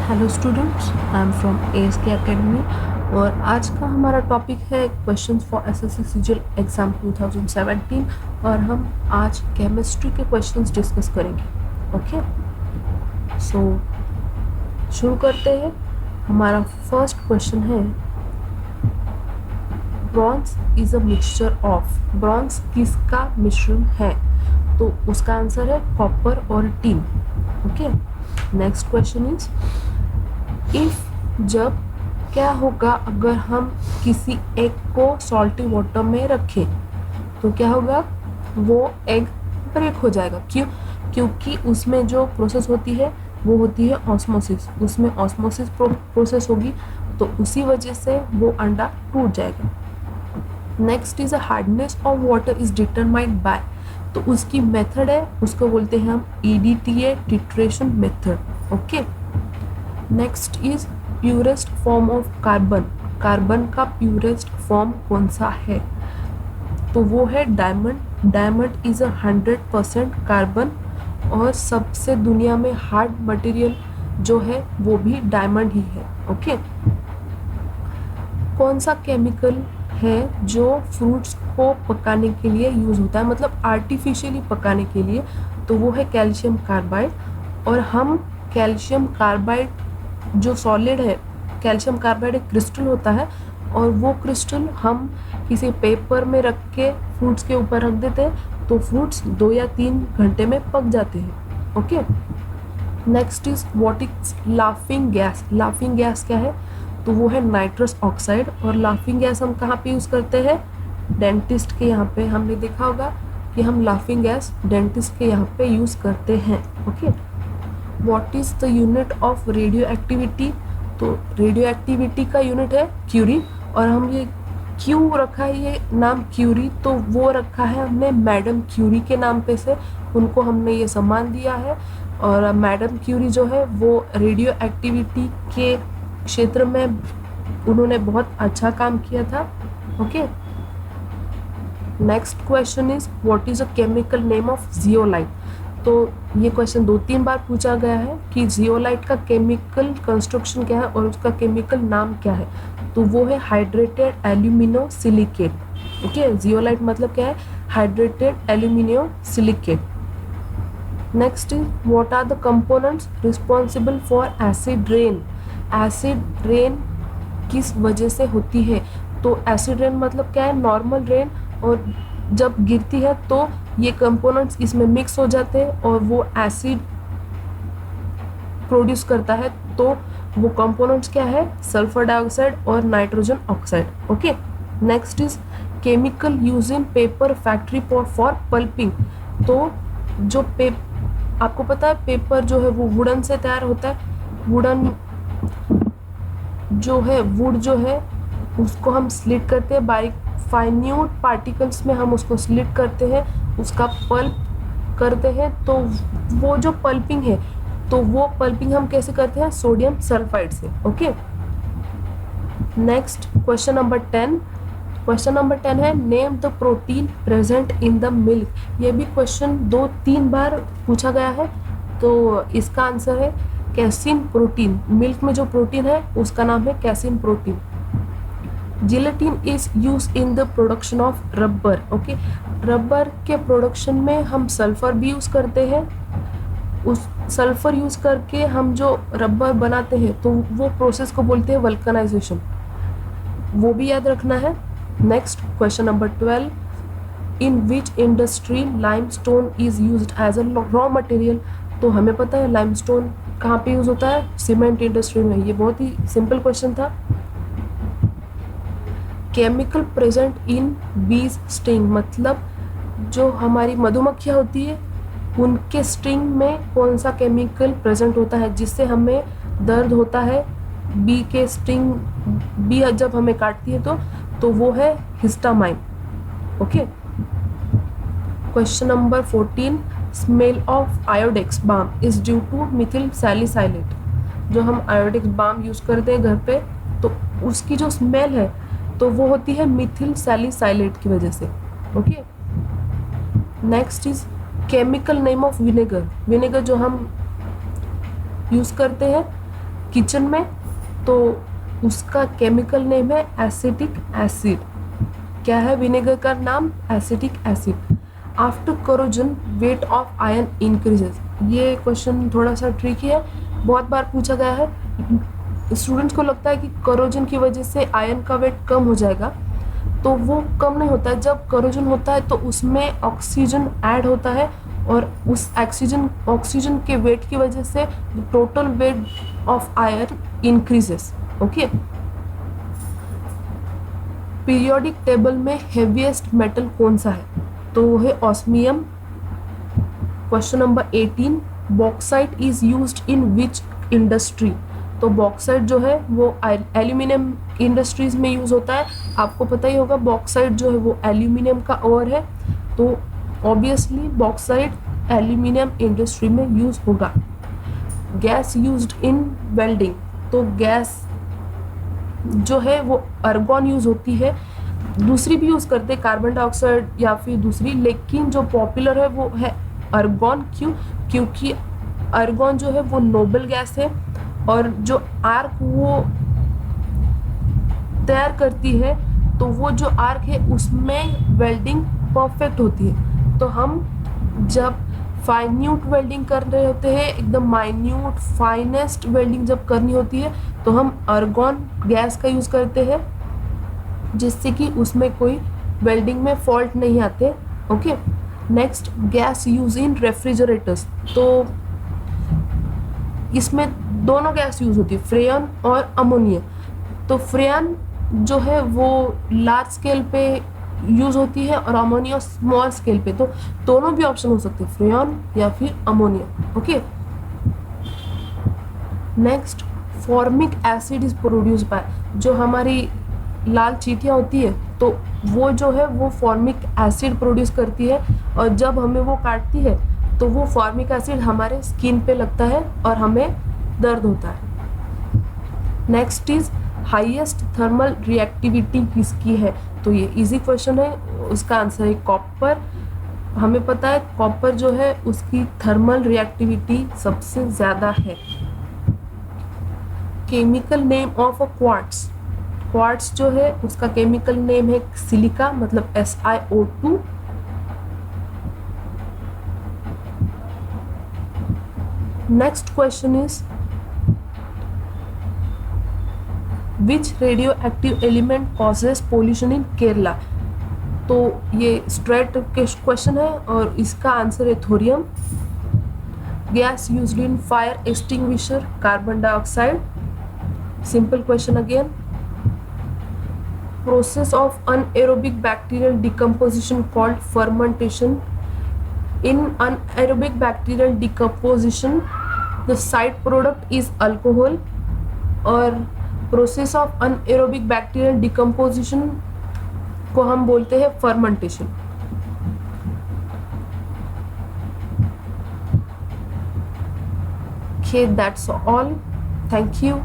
Hello students, I am from ASK academy और आज का हमारा टॉपिक है questions for SSC CGL exam 2017 और हम आज केमिस्ट्री के क्वेश्चंस डिस्कस करेंगे। ओके, सो शुरू करते हैं। हमारा फर्स्ट क्वेश्चन है, bronze is a mixture of. Bronze किसका मिश्रण है? तो उसका आंसर है कॉपर और tin. Okay, next question is, if जब क्या होगा अगर हम किसी एग को सॉल्टी वाटर में रखें तो क्या होगा? वो एग ब्रेक हो जाएगा। क्यों? क्योंकि उसमें जो प्रोसेस होती है वो होती है ऑस्मोसिस। उसमें ऑस्मोसिस प्रोसेस होगी तो उसी वजह से वो अंडा टूट जाएगा। Next is a hardness of water is determined by. तो उसकी मेथड है, उसको बोलते हैं हम EDTA titration method. Okay, next is purest form of carbon. Carbon का प्यूरेस्ट फॉर्म कौन सा है? तो वो है डायमंड। डायमंड इज 100% कार्बन और सबसे दुनिया में हार्ड मटेरियल जो है वो भी डायमंड ही है। ओके, कौन सा केमिकल है जो फ्रूट्स को पकाने के लिए यूज होता है, मतलब आर्टिफिशियली पकाने के लिए? तो वो है कैल्शियम कार्बाइड। और हम कैल्शियम कार्बाइड जो सॉलिड है, कैल्शियम कार्बाइड एक क्रिस्टल होता है और वो क्रिस्टल हम किसी पेपर में रख के फ्रूट्स के ऊपर रख देते हैं तो फ्रूट्स 2 या 3 घंटे में पक जाते हैं। Okay, next is what is laughing gas. Laughing gas क्या है? तो वो है नाइट्रस ऑक्साइड। और लाफिंग गैस हम कहाँ पे यूज़ करते हैं? डेंटिस्ट के यहाँ पे। हमने देखा होगा कि हम लाफिंग गैस डेंटिस्ट के यहाँ पे यूज़ करते हैं। Okay, what is the unit of radio activity? तो रेडियो एक्टिविटी का यूनिट है क्यूरी। और हम ये क्यों रखा है ये नाम क्यूरी? तो वो रखा है हमने मैडम क्यूरी के नाम पे से, उनको हमने ये सम्मान दिया है। और मैडम क्यूरी जो है वो रेडियो एक्टिविटी के क्षेत्र में उन्होंने बहुत अच्छा काम किया था। Okay, next question is, what is a chemical name of zeolite? तो ये क्वेश्चन 2-3 बार पूछा गया है कि जियोलाइट का केमिकल कंस्ट्रक्शन क्या है और उसका केमिकल नाम क्या है? तो वो है hydrated alumino silicate. Okay, zeolite मतलब क्या है? Hydrated aluminium silicate. Next is, what are the components responsible for acid rain? Acid rain किस वजह से होती है? तो एसिड रेन मतलब क्या है? नॉर्मल रेन, और जब गिरती है तो ये कंपोनेंट्स इसमें मिक्स हो जाते हैं और वो एसिड प्रोड्यूस करता है। तो वो कंपोनेंट्स क्या है? सल्फर डाइऑक्साइड और nitrogen oxide. Okay, next is chemical use in paper factory for pulping. तो जो आपको पता है पेपर जो है वो वुडन से तैयार होता है। वुडन जो है, वुड जो है उसको हम स्लिट करते हैं, बारीक फाइन्यूट पार्टिकल्स में हम उसको स्लिट करते हैं, उसका पल्प करते हैं। तो वो जो पल्पिंग है तो वो पल्पिंग हम कैसे करते हैं? सोडियम सल्फाइड से। Okay, next question number 10। Question number 10 है, name the protein present in the milk. ये भी क्वेश्चन 2-3 बार पूछा गया है। तो इसका आंसर है कैसिन प्रोटीन। मिल्क में जो प्रोटीन है उसका नाम है casein protein. Gelatin is use in the production of rubber. Okay, rubber के प्रोडक्शन में हम सल्फर भी यूज करते हैं। उस सल्फर यूज करके हम जो रबर बनाते हैं तो वो प्रोसेस को बोलते हैं वल्कनाइजेशन। वो भी याद रखना है। Next question number 12, in which industry limestone is used as a raw material? तो हमें पता है लाइमस्टोन कहाँ पे यूज होता है? सीमेंट इंडस्ट्री में। ये बहुत ही सिंपल क्वेश्चन था। केमिकल प्रेजेंट इन बीज स्टिंग, मतलब जो हमारी मधुमक्खियाँ होती है उनके स्टिंग में कौन सा केमिकल प्रेजेंट होता है जिससे हमें दर्द होता है? बी के स्टिंग, बी जब हमें काटती है तो वो है histamine. Okay, question number 14, smell of Iodex balm is due to methyl salicylate. जो हम आयोडेक्स बाम यूज करते हैं घर पे तो उसकी जो स्मेल है तो वो होती है मिथिल सैलिसाइलेट की वजह से। Okay, next is chemical name of vinegar. Vinegar जो हम यूज करते हैं किचन में, तो उसका केमिकल नेम है एसिटिक एसिड। क्या है विनेगर का नाम? Acetic acid. After corrosion weight of iron increases. ये क्वेश्चन थोड़ा सा ट्रिकी है, बहुत बार पूछा गया है। स्टूडेंट्स को लगता है कि करोजन की वजह से आयरन का वेट कम हो जाएगा, तो वो कम नहीं होता है। जब करोजन होता है तो उसमें ऑक्सीजन ऐड होता है, और उस ऑक्सीजन के वेट की वजह से total weight of iron increases. Okay. Periodic table में हेवीएस्ट मेटल कौन सा है? तो वो है osmium. Question number 18, bauxite is used in which industry? तो बॉक्साइट जो है वो एल्यूमिनियम इंडस्ट्रीज में यूज होता है। आपको पता ही होगा बॉक्साइट जो है वो एल्यूमिनियम का ओर है, तो ऑब्वियसली बॉक्साइट एल्यूमिनियम इंडस्ट्री में यूज होगा। गैस यूज्ड इन वेल्डिंग, तो गैस जो है वो अर्गॉन यूज होती है, दूसरी भी यूज करते हैं कार्बन डाइऑक्साइड या फिर दूसरी, लेकिन जो पॉपुलर है वो है अर्गॉन। क्यों? क्योंकि अर्गॉन जो है वो नोबल गैस है, और जो आर्क वो तैयार करती है, तो वो जो आर्क है उसमें वेल्डिंग परफेक्ट होती है। तो हम जब फाइन्यूट वेल्डिंग कर रहे होते हैं, एकदम माइन्यूट फाइनेस्ट वेल्डिंग जब करनी होती है, तो हम अर्गॉन गैस का यूज करते हैं, जिससे कि उसमें कोई वेल्डिंग में फॉल्ट नहीं आते। Okay. Next, gas use in refrigerators, तो इसमें दोनों गैस यूज होती है, फ्रेयन और अमोनिया। तो फ्रेयन जो है वो लार्ज स्केल पे यूज होती है और अमोनिया स्मॉल स्केल पे, तो दोनों भी ऑप्शन हो सकते हैं, फ्रेयन या फिर ammonia. Okay. Next, formic acid is produce by, जो हमारी लाल चींटियाँ होती है तो वो जो है वो फॉर्मिक एसिड प्रोड्यूस करती है, और जब हमें वो काटती है तो वो फॉर्मिक एसिड हमारे स्किन पे लगता है और हमें दर्द होता है। Next is highest thermal reactivity किसकी है? तो ये इजी क्वेश्चन है, उसका आंसर है कॉपर। हमें पता है कॉपर जो है उसकी थर्मल रिएक्टिविटी सबसे ज़्यादा है। Chemical name of a quartz, quartz जो है उसका केमिकल नेम है सिलिका, मतलब SiO2। Next question is which radio active element causes pollution in Kerala? तो ये स्ट्रेट क्वेश्चन है और इसका आंसर है thorium. Gas used in fire extinguisher, carbon dioxide. Simple question again. Process of anaerobic bacterial decomposition called fermentation. In anaerobic bacterial decomposition, the side product is alcohol, और process of anaerobic bacterial decomposition को हम बोलते हैं fermentation. Okay, that's all. Thank you.